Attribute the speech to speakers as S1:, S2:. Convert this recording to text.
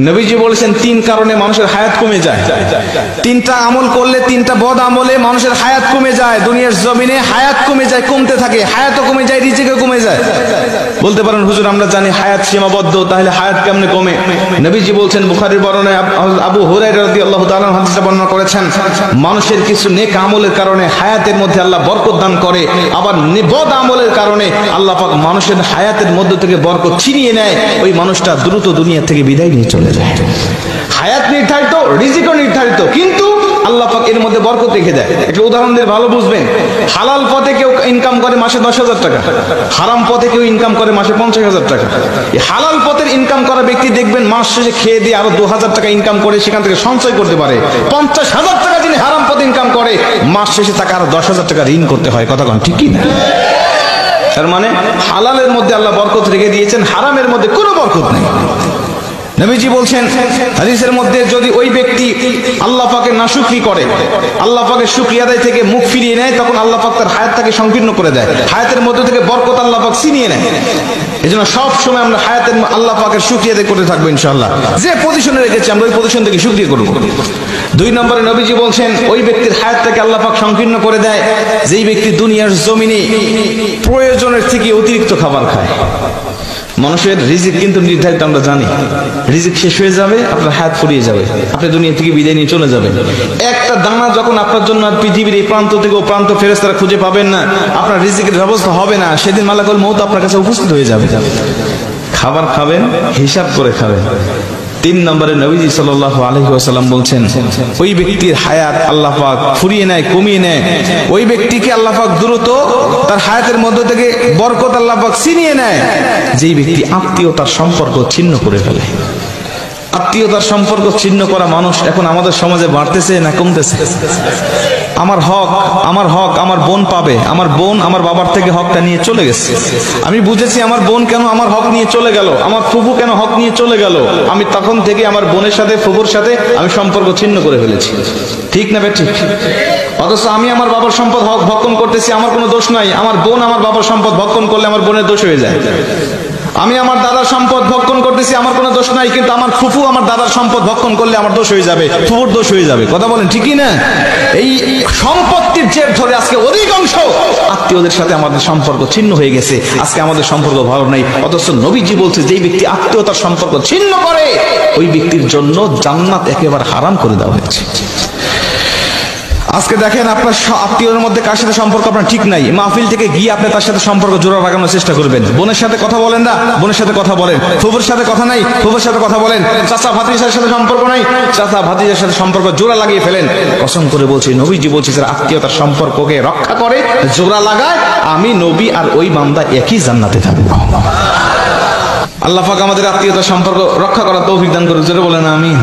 S1: নবীজি বলেছেন তিন কারণে মানুষের হায়াত কমে যায়। তিনটা আমল করলে, তিনটা বদ আমলে মানুষের হায়াত কমে যায়। দুনিয়ার জমিনে হায়াত কমে যায়, কমতে থাকে, হায়াতও কমে যায়, রিজিকও কমে যায়। বলতে পারেন হুজুর আমরা জানি হায়াত সীমাবদ্ধ, তাহলে হায়াত কেমনে কমে? নবীজি বলছেন, বুখারীর বর্ণনায় আবু হুরায়রা রাদিয়াল্লাহু তাআলা হাদিসটা বর্ণনা করেছেন, মানুষের কিছু নেক আমলের কারণে হায়াতের মধ্যে আল্লাহ বরকত দান করে, আবার বদ আমলের কারণে আল্লাহ পাক মানুষের হায়াতের মধ্য থেকে বরকত ছিনিয়ে নেয়, ওই মানুষটা দ্রুত দুনিয়া থেকে বিদায় নিয়ে চলে যায়। হায়াত নির্ধারিত, রিজিকও নির্ধারিত, কিন্তু আল্লাহ পাক এর মধ্যে বরকত রেখে দেয়। একটা উদাহরণ দিয়ে ভালো বুঝবেন। হালাল পথে কেউ ইনকাম করে মাসে 10,000 টাকা, হারাম পথে কেউ ইনকাম করে মাসে 50,000 টাকা। এই হালাল পথের ইনকাম করা ব্যক্তি দেখবেন মাস শেষে খেয়ে দিয়ে আরো 2,000 টাকা ইনকাম করে সেখান থেকে সঞ্চয় করতে পারে। 50,000 টাকা যিনি হারাম পথে ইনকাম করে, মাস শেষে তাকে আরো 10,000 টাকা ঋণ করতে হয়। কথা কোন ঠিক কি না? তার মানে হালালের মধ্যে আল্লাহ বরকত রেখে দিয়েছেন, হারামের মধ্যে কোনো বরকত নেই। নবীজি বলছেন হাদিসের মধ্যে, যদি ওই ব্যক্তি আল্লাহ পাকের নাশুকরি করে, আল্লাহ পাকের শুকরিয়া আদায় থেকে মুখ ফিরিয়ে নেয়, তখন আল্লাহ পাক তার হায়াতটাকে সংকীর্ণ করে দেয়, হায়াতের মধ্যে থেকে বরকত আল্লাহ পাক ছিনিয়ে নেয়। এজন্য সব সময় আমরা হায়াতের আল্লাহ পাকের শুকরিয়া আদায় করতে থাকবো ইনশাআল্লাহ। যে পজিশনে রেখেছি আমরা ওই পজিশন থেকে শুকরিয়া করব। 2 নম্বরে নবীজি বলছেন, ওই ব্যক্তির হায়াতটাকে আল্লাহ পাক সংকীর্ণ করে দেয় যেই ব্যক্তি দুনিয়ার জমিনে প্রয়োজনের থেকে অতিরিক্ত খাবার খায়। মানুষের রিজিক কিন্তু নির্ধারিত, আমরা জানি। রিজিক শেষ হয়ে যাবে, আপনার হায়াত ফুরিয়ে যাবে, আপনি দুনিয়া থেকে বিদায় নিয়ে চলে যাবেন। একটা দানা যখন আপনার জন্য পৃথিবীর এই প্রান্ত থেকে ও প্রান্ত ফেরেশতারা খুঁজে পাবেন না, আপনার রিজিকের ব্যবস্থা হবে না, সেদিন মালাকুল মউত আপনার কাছে উপস্থিত হয়ে যাবে। খাবার খাবেন, হিসাব করে খাবেন। 3 নম্বরে নবীজি সাল্লাল্লাহু আলাইহি ওয়াসাল্লাম বলছেন, ওই ব্যক্তির হায়াত আল্লাহ পাক ফুরিয়ে নেয়, কমিয়ে নেয়। ওই ব্যক্তিকে আল্লাহ পাক দ্রুত তার হায়াতের মধ্য থেকে বরকত আল্লাহ পাক ছিনিয়ে নেয় যেই ব্যক্তি আত্মীয়তার সম্পর্ক ছিন্ন করে ফেলে। আত্মীয়তার সম্পর্ক ছিন্ন করা মানুষ এখন আমাদের সমাজে বাড়তেছে না কমতেছে? আমার হক আমার বোন পাবে, আমার বোন আমার বাবার থেকে হকটা নিয়ে চলে গেছে। আমি বুঝেছি আমার বোন কেন আমার হক নিয়ে চলে গেল, আমার ফুফু কেন হক নিয়ে চলে গেল। আমি তখন থেকে আমার বোনের সাথে, ফুফুর সাথে আমি সম্পর্ক ছিন্ন করে ফেলেছি। ঠিক না বে ঠিক? অথচ আমি আমার বাবার সম্পদ হক ভক্ষণ করতেছি, আমার কোনো দোষ নাই। আমার বোন আমার বাবার সম্পদ ভক্ষণ করলে আমার বোনের দোষ হয়ে যায়। আমি আমার দাদার সম্পদ ভক্ষণ করতেছি, আমার কোনো দোষ নাই, কিন্তু আমার ফুফু আমার দাদার সম্পদ ভক্ষণ করলে আমার দোষ হয়ে যাবে, ফুফুর দোষ হয়ে যাবে। কথা বলেন ঠিকই না? এই সম্পত্তির জের ধরে আজকে অধিকাংশ আত্মীয়দের সাথে আমাদের সম্পর্ক ছিন্ন হয়ে গেছে। আজকে আমাদের সম্পর্ক ভালো নাই। অথচ নবীজি বলছে, যেই ব্যক্তি আত্মীয়তার সম্পর্ক ছিন্ন করে, ওই ব্যক্তির জন্য জান্নাত একেবারে হারাম করে দেওয়া হয়েছে। আজকে দেখেন আপনার আত্মীয়র মধ্যে কার সাথে সম্পর্ক আপনার ঠিক নাই, মাহফিল থেকে গিয়ে আপনি তার সাথে সম্পর্ক জোড়া লাগানোর চেষ্টা করবেন। বোনের সাথে কথা বলেন না, বোনের সাথে কথা বলেন। ফুফুর সাথে কথা নাই, ফুফুর সাথে কথা বলেন। চাচা ভাতিজার সাথে সম্পর্ক নাই, চাচা ভাতিজার সাথে সম্পর্ক জোড়া লাগিয়ে ফেলেন। কসম করে বলছি, নবীজি বলছে, যারা আত্মীয়তার সম্পর্ককে রক্ষা করে, জোড়া লাগায়, আমি নবী আর ওই বান্দা একই জান্নাতে থাকবো। আল্লাহ পাক আমাদের আত্মীয়তার সম্পর্ক রক্ষা করার তৌফিক দান করুক। জোরে বলেন আমিন।